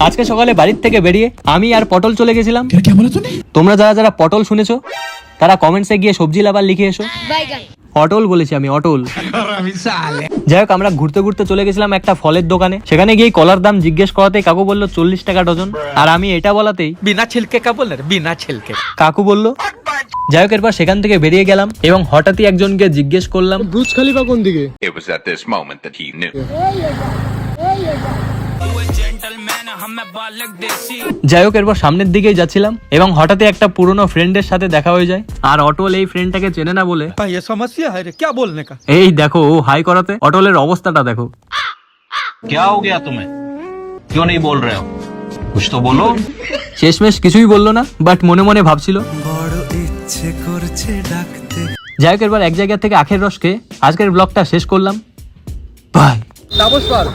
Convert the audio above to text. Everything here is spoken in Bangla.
আজকে সকালে বাড়ির থেকে বেরিয়ে আমি আর পটল চলে গেছিলাম। তোমরা যারা যারা পটল শুনেছো তারা কমেন্টসে গিয়ে সবজি লাভার লিখে এসো। অটল বলেছি আমি, অটল। যাই হোক, আমরা ঘুরতে ঘুরতে চলে গেছিলাম একটা ফলের দোকানে। সেখানে গিয়ে কলার দাম জিজ্ঞেস করাতে কাকু বললো 40 টাকা ডজন। আর আমি এটা বলাতেই बिना छिलके का बोल रहे, बिना छिलके। কাকু বললো। যাই হোক, এরপর সেখান থেকে বেরিয়ে গেলাম এবং হঠাৎই একজনকে জিজ্ঞেস করলাম, ব্রুজ খালিফা কোন দিকে? It was at this moment that he knew. যাই হোক, এরপর সামনের দিকেই যাচ্ছিলাম এবং হঠাৎই একটা পুরনো ফ্রেন্ডের সাথে দেখা হয়ে যায়। আর অটল এই ফ্রেন্ডটাকে চেনে না বলে ये समस्या है रे, क्या बोलने का? এই দেখো ও হাই করাতে অটলের অবস্থাটা দেখো। क्या हो गया तुम्हें? क्यों नहीं बोल रहे हो? कुछ तो बोलो। শেষমেশ কিছুই বললো না, বাট মনে মনে ভাবছিল। যাই হোক, এরপর এক জায়গা থেকে আখের রস খেয়ে আজকের ব্লগটা শেষ করলাম। বাই। তাপস পাল।